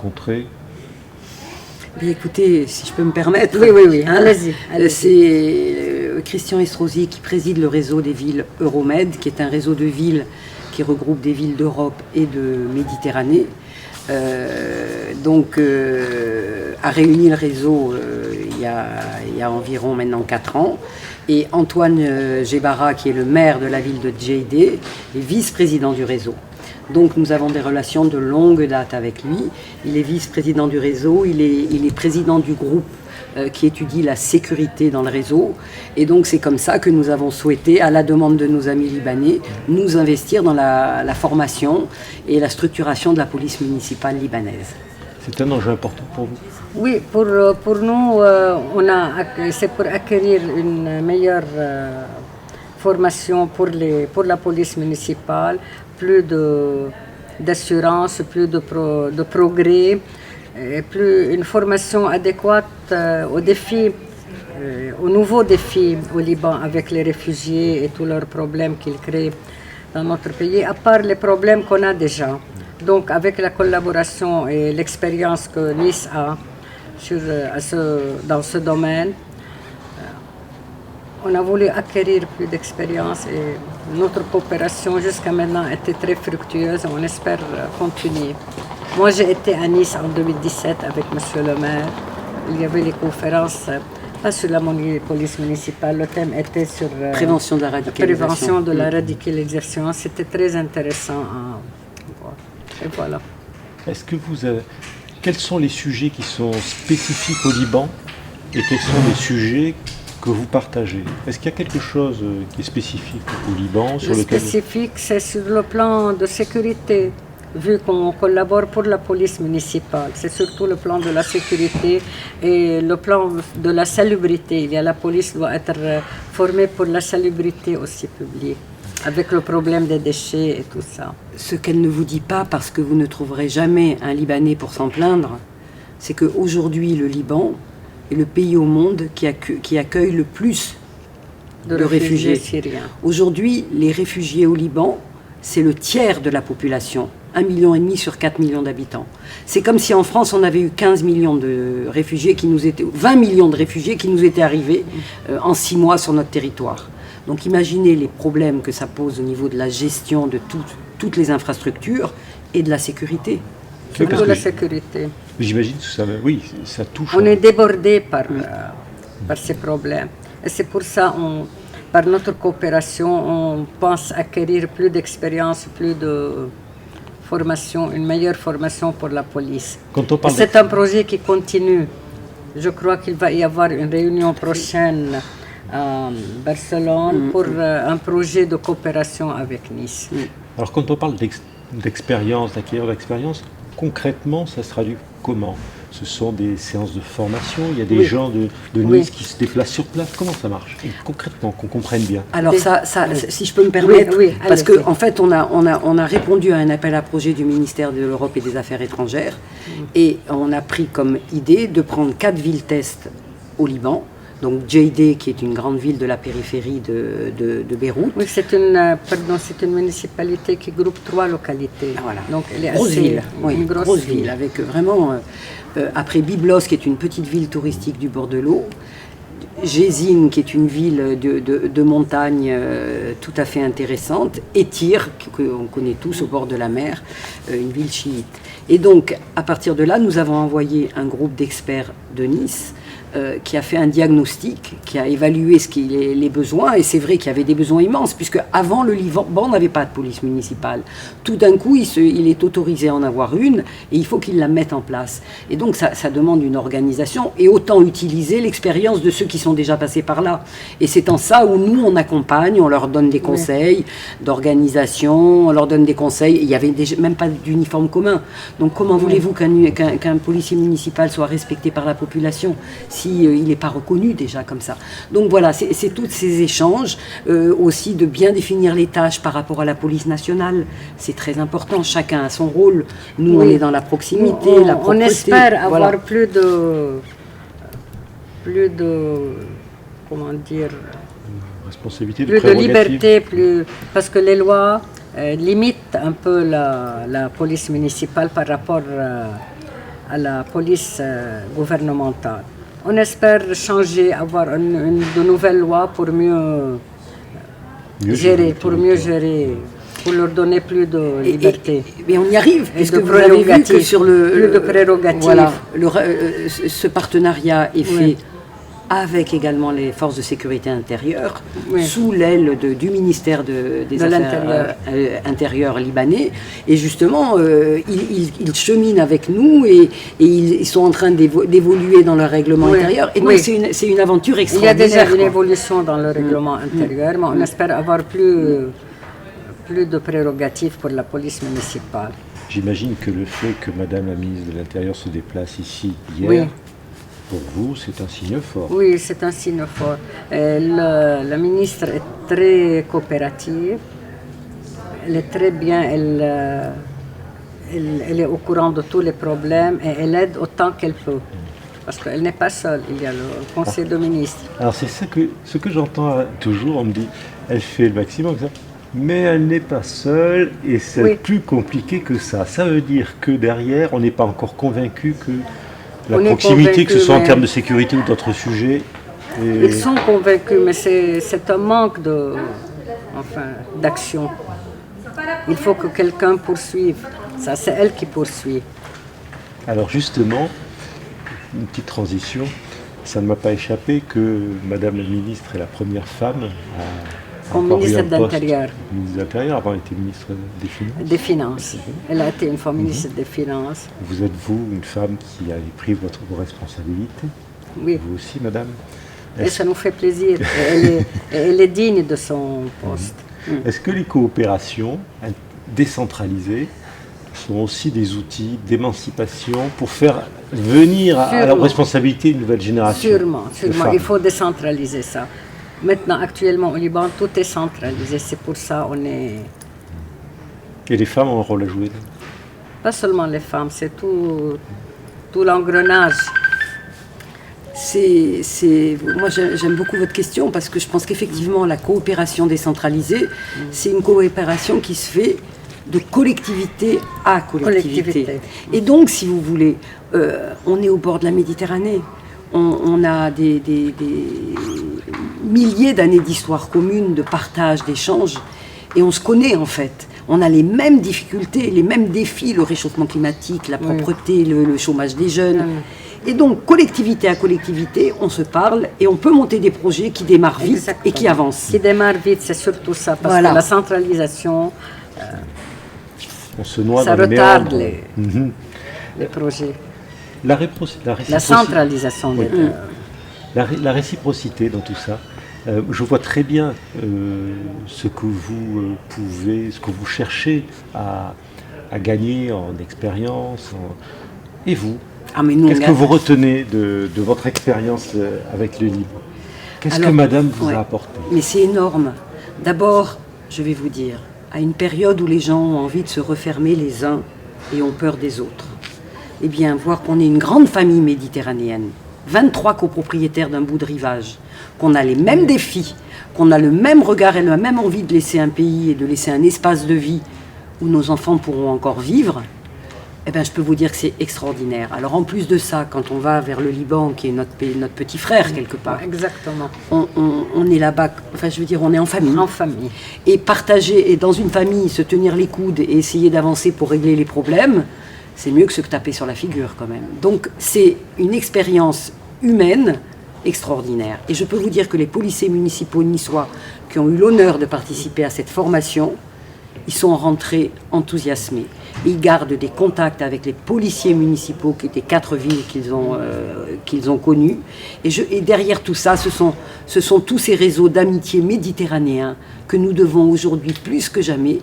rencontré? Bien, écoutez, si je peux me permettre. Oui, hein, allez-y. C'est Christian Estrosi qui préside le réseau des villes Euromed, qui est un réseau de villes qui regroupe des villes d'Europe et de Méditerranée. A réuni le réseau il y a environ maintenant 4 ans. Et Antoine Gebara, qui est le maire de la ville de Djeidé, est vice-président du réseau. Donc nous avons des relations de longue date avec lui. Il est vice-président du réseau, il est président du groupe qui étudie la sécurité dans le réseau. Et donc c'est comme ça que nous avons souhaité, à la demande de nos amis libanais, nous investir dans la formation et la structuration de la police municipale libanaise. C'est un enjeu important pour vous? Oui, pour nous, c'est pour acquérir une meilleure formation pour la police municipale, plus d'assurance, plus de progrès, et une formation adéquate aux nouveaux défis au Liban avec les réfugiés et tous leurs problèmes qu'ils créent dans notre pays, à part les problèmes qu'on a déjà. Donc avec la collaboration et l'expérience que Nice a dans ce domaine, on a voulu acquérir plus d'expérience et notre coopération jusqu'à maintenant était très fructueuse. On espère continuer. Moi, j'ai été à Nice en 2017 avec Monsieur le maire. Il y avait les conférences, pas sur la police municipale, le thème était sur prévention de la radicalisation. Prévention de la radicalisation. C'était très intéressant à voir. Et voilà. Quels sont les sujets qui sont spécifiques au Liban et quels sont les sujets que vous partagez? Est-ce qu'il y a quelque chose qui est spécifique au Liban sur lequel... Spécifique, c'est sur le plan de sécurité, vu qu'on collabore pour la police municipale. C'est surtout le plan de la sécurité et le plan de la salubrité. La police doit être formée pour la salubrité aussi publique, avec le problème des déchets et tout ça. Ce qu'elle ne vous dit pas, parce que vous ne trouverez jamais un Libanais pour s'en plaindre, c'est qu'aujourd'hui, le Liban est le pays au monde qui accueille le plus de réfugiés syriens. Aujourd'hui, les réfugiés au Liban, c'est le tiers de la population, 1,5 million sur 4 millions d'habitants. C'est comme si en France, on avait eu 15 millions de réfugiés 20 millions de réfugiés qui nous étaient arrivés en 6 mois sur notre territoire. Donc imaginez les problèmes que ça pose au niveau de la gestion de toutes les infrastructures et de la sécurité. De la sécurité. J'imagine que ça touche. On est débordé par ces problèmes. Et c'est pour ça, par notre coopération, on pense acquérir plus d'expérience, plus de formation, une meilleure formation pour la police. C'est un projet qui continue. Je crois qu'il va y avoir une réunion prochaine à Barcelone pour un projet de coopération avec Nice. Alors quand on parle d'acquérir d'expérience, concrètement, ça se traduit comment? Ce sont des séances de formation, il y a des gens de Nice qui se déplacent sur place. Comment ça marche concrètement, qu'on comprenne bien? Alors si je peux me permettre, parce qu'en fait on a répondu à un appel à projet du ministère de l'Europe et des Affaires étrangères et on a pris comme idée de prendre 4 villes tests au Liban. Donc Djeidé, qui est une grande ville de la périphérie de Beyrouth. Oui, c'est une municipalité qui groupe 3 localités. Voilà. Donc elle est grosse ville. Oui, une grosse ville avec vraiment après Byblos, qui est une petite ville touristique du bord de l'eau, Jézine, qui est une ville de montagne tout à fait intéressante, et Tyr, qu'on connaît tous au bord de la mer, une ville chiite. Et donc, à partir de là, nous avons envoyé un groupe d'experts de Nice qui a fait un diagnostic, qui a évalué les besoins, et c'est vrai qu'il y avait des besoins immenses, puisque avant le Liban n'avait pas de police municipale. Tout d'un coup, il est autorisé à en avoir une, et il faut qu'il la mette en place. Et donc ça demande une organisation, et autant utiliser l'expérience de ceux qui sont déjà passés par là. Et c'est en ça où nous, on accompagne, on leur donne des conseils d'organisation, on leur donne des conseils, il n'y avait même pas d'uniforme commun. Donc comment voulez-vous qu'un policier municipal soit respecté par la population il n'est pas reconnu déjà comme ça. Donc voilà, c'est tous ces échanges, aussi de bien définir les tâches par rapport à la police nationale. C'est très important, chacun a son rôle. Nous, on est dans la proximité, la propreté. On espère avoir plus de comment dire, responsabilité, plus de liberté, parce que les lois limitent un peu la police municipale par rapport à la police gouvernementale. On espère changer, avoir de nouvelles lois pour mieux gérer, pour leur donner plus de liberté. Mais on y arrive, Et puisque de vous avez vu que prérogatives. sur Plus de prérogatives. Voilà, ce partenariat est fait avec également les forces de sécurité intérieure, Oui. sous l'aile du ministère des De Affaires l'Intérieur. intérieures libanais. Et justement, ils cheminent avec nous et ils sont en train d'évoluer dans leur règlement Oui. intérieur. Et donc, Oui. c'est une aventure Il y a extraordinaire. déjà une quoi. évolution dans le règlement intérieur, mais on espère avoir plus de prérogatives pour la police municipale. J'imagine que le fait que Madame la ministre de l'Intérieur se déplace ici hier, Oui. pour vous, c'est un signe fort. Oui, c'est un signe fort. La ministre est très coopérative. Elle est très bien. Elle est au courant de tous les problèmes et elle aide autant qu'elle peut. Parce qu'elle n'est pas seule. Il y a le conseil de ministres. Alors c'est ce que j'entends toujours, on me dit, elle fait le maximum, ça, mais elle n'est pas seule et c'est Oui. plus compliqué que ça. Ça veut dire que derrière, on n'est pas encore convaincu que la On est proximité, que ce convaincu, soit en mais- termes de sécurité ou d'autres sujets, et- Ils sont convaincus, mais c'est un manque d'action. Il faut que quelqu'un poursuive. Ça, c'est elle qui poursuit. Alors justement, une petite transition, ça ne m'a pas échappé que Madame la ministre est la première femme à Comme avoir eu ministre un poste- d'Intérieur. Ministre de l'Intérieur, avant elle était ministre des Finances. Des Finances. Elle a été une fois ministre des Finances. Vous êtes vous une femme qui a pris vos responsabilités, Oui. vous aussi Madame. Et ça nous fait plaisir. Et elle est digne de son poste. Est-ce que les coopérations décentralisées sont aussi des outils d'émancipation pour faire venir à la Sûrement. responsabilité une nouvelle génération Sûrement, de sûrement. femmes? Il faut décentraliser ça. Maintenant, actuellement, au Liban, tout est centralisé. C'est pour ça on est... Et les femmes ont un rôle à jouer. Pas seulement les femmes, c'est tout l'engrenage. Moi, j'aime beaucoup votre question parce que je pense qu'effectivement, la coopération décentralisée, c'est une coopération qui se fait de collectivité à collectivité. Collectivité. Et donc, si vous voulez, on est au bord de la Méditerranée. On a des milliers d'années d'histoire commune, de partage, d'échange, et on se connaît en fait. On a les mêmes difficultés, les mêmes défis, le réchauffement climatique, la propreté, le chômage des jeunes. Et donc, collectivité à collectivité, on se parle et on peut monter des projets qui démarrent vite Exactement. et qui avancent. Qui démarre vite, c'est surtout ça. Parce Voilà. que la centralisation, On se noie ça dans les retarde méandres. Mhm. les projets. La La réciprocité. centralisation des La réciprocité dans tout ça, je vois très bien ce que vous ce que vous cherchez à gagner en expérience. Et vous, Ah, mais nous, qu'est-ce on que a- vous retenez de votre expérience avec le Liban? Qu'est-ce que Alors, Madame vous ouais. a apporté? Mais c'est énorme. D'abord, je vais vous dire, à une période où les gens ont envie de se refermer les uns et ont peur des autres, eh bien, voir qu'on est une grande famille méditerranéenne, 23 copropriétaires d'un bout de rivage, qu'on a les mêmes défis, qu'on a le même regard et la même envie de laisser un pays et de laisser un espace de vie où nos enfants pourront encore vivre, eh bien, je peux vous dire que c'est extraordinaire. Alors, en plus de ça, quand on va vers le Liban, qui est notre petit frère quelque part, Exactement. on est là-bas, enfin je veux dire, on est en famille. En famille. Et partager, et dans une famille, se tenir les coudes et essayer d'avancer pour régler les problèmes, c'est mieux que se taper sur la figure quand même. Donc c'est une expérience humaine extraordinaire. Et je peux vous dire que les policiers municipaux niçois qui ont eu l'honneur de participer à cette formation, ils sont rentrés enthousiasmés. Ils gardent des contacts avec les policiers municipaux des 4 villes qu'ils ont connues. Et derrière tout ça, ce sont tous ces réseaux d'amitié méditerranéens que nous devons aujourd'hui plus que jamais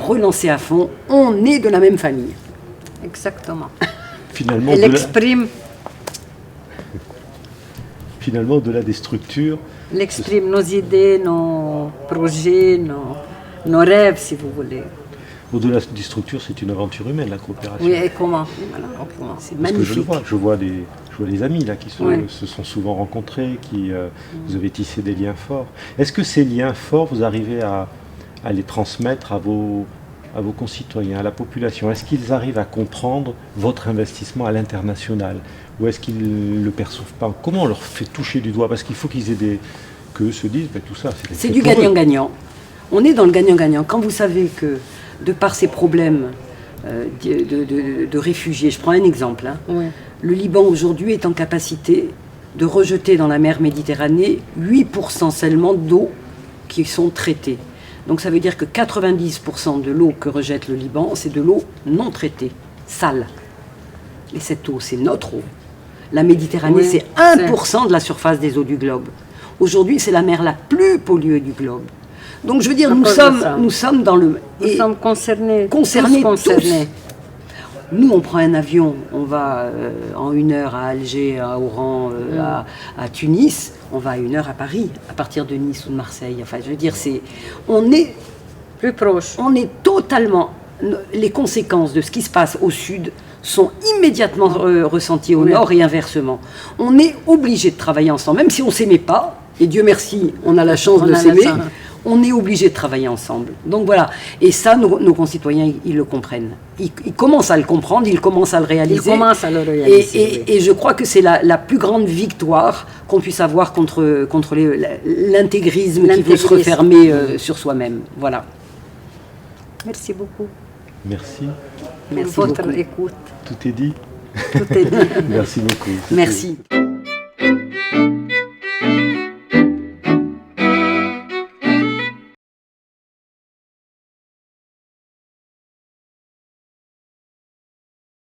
relancer à fond. On est de la même famille. Exactement. Finalement, Elle exprime au-delà des structures, Elle exprime nos idées, nos projets, nos rêves, si vous voulez. au-delà des structures, c'est une aventure humaine, la coopération. Oui, et comment, voilà, comment. C'est Parce que magnifique. je vois des amis là qui Oui. se sont souvent rencontrés, qui vous avez tissé des liens forts. Est-ce que ces liens forts, vous arrivez à les transmettre à à vos concitoyens, à la population? Est-ce qu'ils arrivent à comprendre votre investissement à l'international? Ou est-ce qu'ils ne le perçoivent pas? Comment on leur fait toucher du doigt? Parce qu'il faut qu'ils aient qu'eux se disent, ben, tout ça, c'est du gagnant-gagnant. On est dans le gagnant-gagnant. Quand vous savez que, de par ces problèmes de réfugiés, je prends un exemple, hein, Oui. le Liban aujourd'hui est en capacité de rejeter dans la mer Méditerranée 8% seulement d'eau qui sont traitées. Donc ça veut dire que 90% de l'eau que rejette le Liban, c'est de l'eau non traitée, sale. Et cette eau, c'est notre eau. La Méditerranée, Oui, c'est 1% de la surface des eaux du globe. Aujourd'hui, c'est la mer la plus polluée du globe. Donc je veux dire, nous sommes dans le... Nous sommes concernés. Concernés tous concernés. tous. Nous, on prend un avion, on va en 1 heure à Alger, à Oran, à Tunis, on va à 1 heure à Paris, à partir de Nice ou de Marseille. Enfin, je veux dire, on est Plus proche. on est totalement... Les conséquences de ce qui se passe au sud sont immédiatement ressenties au nord et inversement. On est obligé de travailler ensemble, même si on ne s'aimait pas, et Dieu merci, on a la chance de s'aimer, on est obligé de travailler ensemble. Donc voilà, et ça, nos concitoyens, ils le comprennent. Ils commencent à le comprendre, ils commencent à le réaliser. Ils commencent à le réaliser. Et je crois que c'est la plus grande victoire qu'on puisse avoir contre l'intégrisme qui veut se refermer sur soi-même. Voilà. Merci beaucoup. Merci. Merci pour votre beaucoup. écoute. Tout est dit. Tout est dit. Merci beaucoup. Merci.